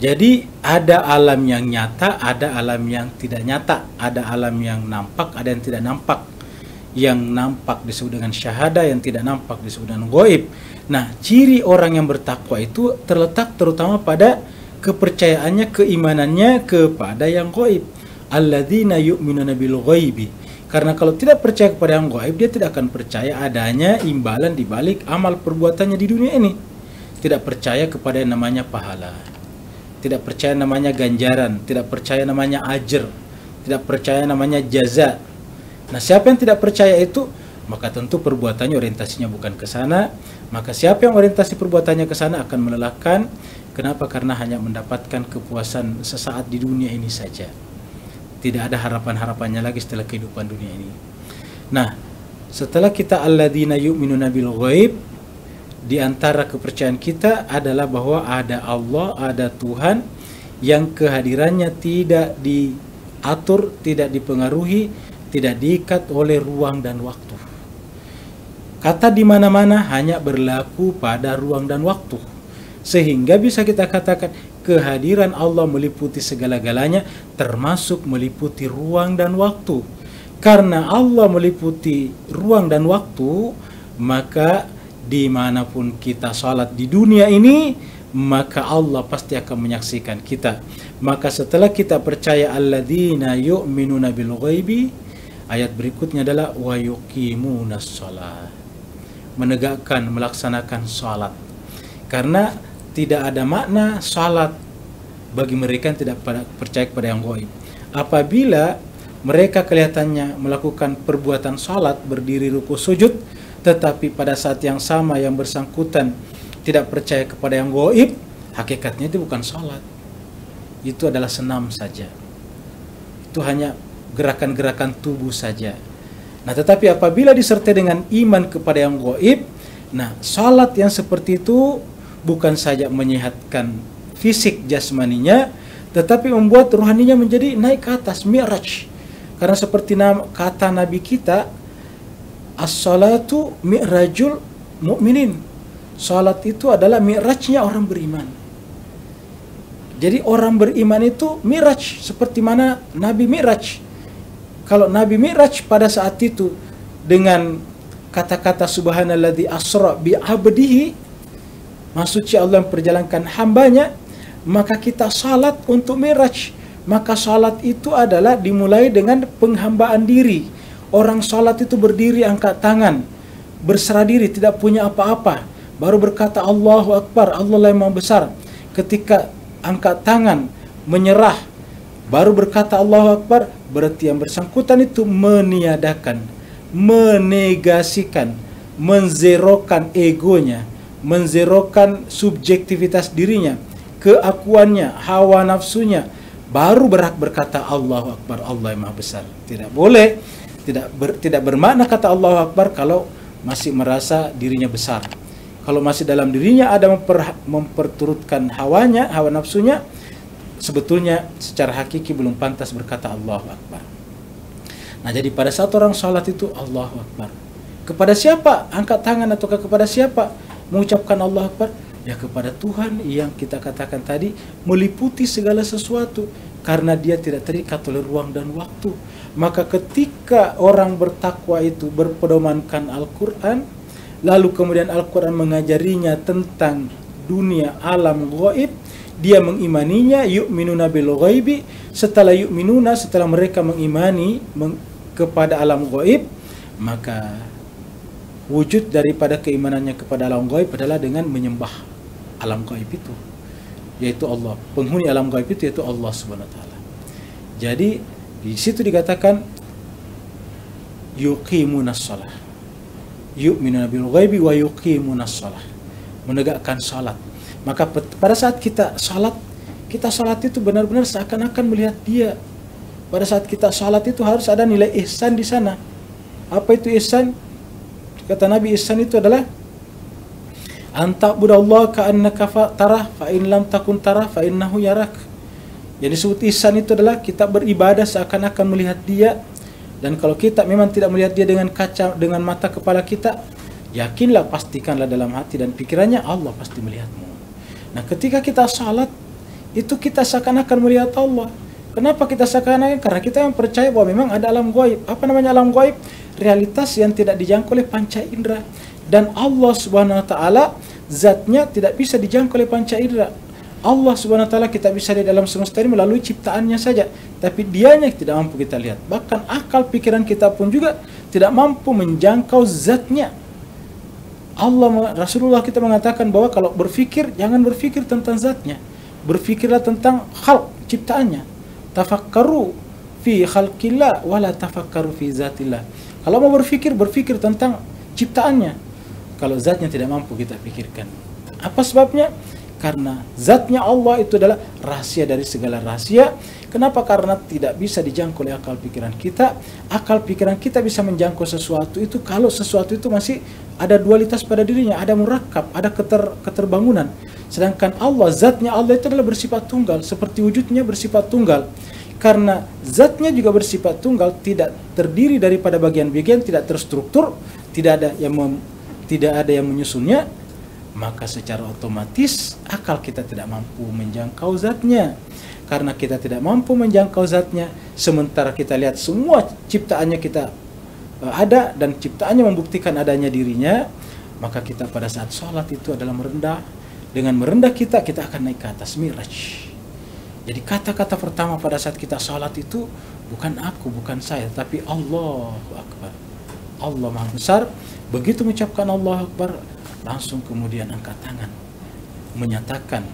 Jadi ada alam yang nyata, ada alam yang tidak nyata, ada alam yang nampak, ada yang tidak nampak. Yang nampak disebut dengan syahada, yang tidak nampak disebut dengan ghaib. Nah, ciri orang yang bertakwa itu terletak terutama pada kepercayaannya, keimanannya kepada yang ghaib. Alladzina yu'minuna bil ghaibi. Karena kalau tidak percaya kepada yang ghaib, dia tidak akan percaya adanya imbalan di balik amal perbuatannya di dunia ini. Tidak percaya kepada yang namanya pahala. Tidak percaya namanya ganjaran, tidak percaya namanya ajr, tidak percaya namanya jaza. Nah, siapa yang tidak percaya itu, maka tentu perbuatannya orientasinya bukan ke sana. Maka siapa yang orientasi perbuatannya ke sana akan melelahkan. Kenapa? Karena hanya mendapatkan kepuasan sesaat di dunia ini saja. Tidak ada harapan-harapannya lagi setelah kehidupan dunia ini. Nah, setelah kita alladzina yu'minuna bil ghaib, di antara kepercayaan kita adalah bahwa ada Allah, ada Tuhan yang kehadirannya tidak diatur, tidak dipengaruhi, tidak diikat oleh ruang dan waktu. Kata di mana-mana hanya berlaku pada ruang dan waktu. Sehingga bisa kita katakan kehadiran Allah meliputi segala-galanya, termasuk meliputi ruang dan waktu. Karena Allah meliputi ruang dan waktu, maka dimanapun kita salat di dunia ini, maka Allah pasti akan menyaksikan kita. Maka setelah kita percaya alladzina yu'minuna bil ghaibi, ayat berikutnya adalah wa yuqimunas shalah. Menegakkan, melaksanakan salat. Karena tidak ada makna salat bagi mereka yang tidak percaya kepada yang gaib. Apabila mereka kelihatannya melakukan perbuatan salat, berdiri, ruku, sujud, tetapi pada saat yang sama yang bersangkutan tidak percaya kepada yang gaib, hakikatnya itu bukan salat. Itu adalah senam saja. Itu hanya gerakan-gerakan tubuh saja. Nah, tetapi apabila disertai dengan iman kepada yang gaib, nah, salat yang seperti itu bukan saja menyehatkan fisik jasmaninya, tetapi membuat rohaninya menjadi naik ke atas, mi'raj. Karena seperti kata Nabi kita, as-salatu mi'rajul mu'minin. Salat itu adalah mi'rajnya orang beriman. Jadi orang beriman itu mi'raj, seperti mana Nabi mi'raj. Kalau Nabi mi'raj pada saat itu dengan kata-kata subhanalladzi asra bi 'abdihi, maksudnya Allah memperjalankan hambanya, maka kita salat untuk mi'raj. Maka salat itu adalah dimulai dengan penghambaan diri. Orang salat itu berdiri, angkat tangan, berserah diri, tidak punya apa-apa, baru berkata Allahu Akbar, Allah yang Maha Besar. Ketika angkat tangan, menyerah, baru berkata Allahu Akbar, berarti yang bersangkutan itu meniadakan, menegasikan, menzerokan egonya, menzerokan subjektivitas dirinya, keakuannya, hawa nafsunya, baru berhak berkata Allahu Akbar, Allah yang Maha Besar. Tidak boleh, tidak bermakna kata Allahu Akbar kalau masih merasa dirinya besar. Kalau masih dalam dirinya ada memperturutkan hawanya, hawa nafsunya, sebetulnya secara hakiki belum pantas berkata Allahu Akbar. Nah, jadi pada saat orang salat itu Allahu Akbar, kepada siapa angkat tangan atau kepada siapa mengucapkan Allahu Akbar? Ya kepada Tuhan yang kita katakan tadi meliputi segala sesuatu, karena dia tidak terikat oleh ruang dan waktu. Maka ketika orang bertakwa itu berpedomankan Al-Quran, lalu kemudian Al-Quran mengajarinya tentang dunia alam gaib, dia mengimaninya, yu'minuna bil ghaibi. Setelah yu'minuna, setelah mereka mengimani kepada alam gaib, maka wujud daripada keimanannya kepada alam gaib adalah dengan menyembah alam gaib itu, yaitu Allah. Penghuni alam gaib itu yaitu Allah Subhanahu wa taala. Jadi di situ dikatakan yuqimunas shalah. Yu'minuna bil ghaibi wa yuqimunas shalah. Menegakkan salat. Maka pada saat kita salat itu benar-benar seakan-akan melihat dia. Pada saat kita salat itu harus ada nilai ihsan di sana. Apa itu ihsan? Kata Nabi, ihsan itu adalah anta'budallaha ka'annaka tarah fa in lam takun tarah fa innahu yarak. Jadi disebut ihsan itu adalah kita beribadah seakan-akan melihat dia, dan kalau kita memang tidak melihat dia dengan mata kepala kita, yakinlah, pastikanlah dalam hati dan pikirannya Allah pasti melihatmu. Nah, ketika kita salat, itu kita seakan-akan melihat Allah. Kenapa kita seakan-akan? Karena kita yang percaya bahwa memang ada alam gaib. Apa namanya alam gaib? Realitas yang tidak dijangkau oleh panca indera. Dan Allah Subhanahu wa taala zatnya tidak bisa dijangkau oleh panca indera. Allah Subhanahu wa taala kita bisa lihat dalam semesta ini melalui ciptaannya saja, tapi dianya tidak mampu kita lihat. Bahkan akal pikiran kita pun juga tidak mampu menjangkau zatnya. Rasulullah kita mengatakan bahwa kalau berfikir, jangan berfikir tentang zatnya, berfikirlah tentang khalq, ciptaannya. Tafakkaru fi khalqillah wala tafakkaru fi zatillah. Kalau mau berfikir, berfikir tentang ciptaannya. Kalau zatnya tidak mampu kita pikirkan. Apa sebabnya? Karena zatnya Allah itu adalah rahasia dari segala rahasia. Kenapa? Karena tidak bisa dijangkau oleh akal pikiran kita. Akal pikiran kita bisa menjangkau sesuatu itu kalau sesuatu itu masih ada dualitas pada dirinya, ada murakkab, ada keterbangunan. Sedangkan Allah, zatnya Allah itu adalah bersifat tunggal, seperti wujudnya bersifat tunggal. Karena zatnya juga bersifat tunggal, tidak terdiri daripada bagian-bagian, tidak terstruktur, tidak ada yang menyusunnya, maka secara otomatis akal kita tidak mampu menjangkau zatnya. Karena kita tidak mampu menjangkau zatnya, sementara kita lihat semua ciptaannya kita ada dan ciptaannya membuktikan adanya dirinya, maka kita pada saat sholat itu adalah merendah. Dengan merendah kita akan naik ke atas Mi'raj. Jadi kata-kata pertama pada saat kita sholat itu bukan aku, bukan saya, tapi Allahu Akbar. Allah Maha Besar. Begitu mengucapkan Allahu Akbar, langsung kemudian angkat tangan, menyatakan,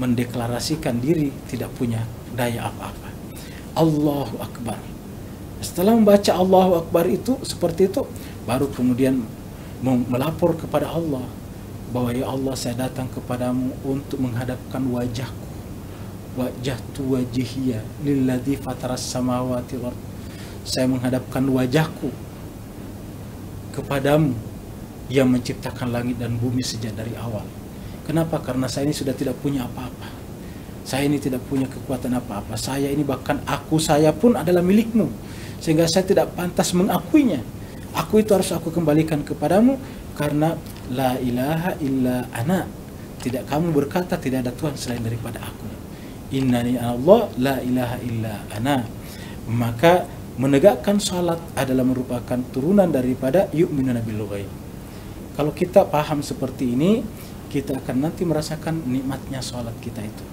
mendeklarasikan diri tidak punya daya apa-apa. Allahu Akbar. Setelah membaca Allahu Akbar itu seperti itu, baru kemudian melapor kepada Allah bahwa ya Allah, saya datang kepadamu untuk menghadapkan wajahku, wajhatu wajhiya lilladzi fataras samawati wal ardh. Saya menghadapkan wajahku kepadamu yang menciptakan langit dan bumi sejak dari awal. Kenapa? Karena saya ini sudah tidak punya apa-apa. Saya ini tidak punya kekuatan apa-apa. Saya ini bahkan saya pun adalah milikmu, sehingga saya tidak pantas mengakuinya. Aku itu harus aku kembalikan kepadamu, karena la ilaha illa ana. Tidak kamu berkata tidak ada Tuhan selain daripada aku. Innani Allah la ilaha illa ana. Maka menegakkan salat adalah merupakan turunan daripada yu'minuna bil ghaib. Kalau kita paham seperti ini, kita akan nanti merasakan nikmatnya salat kita itu.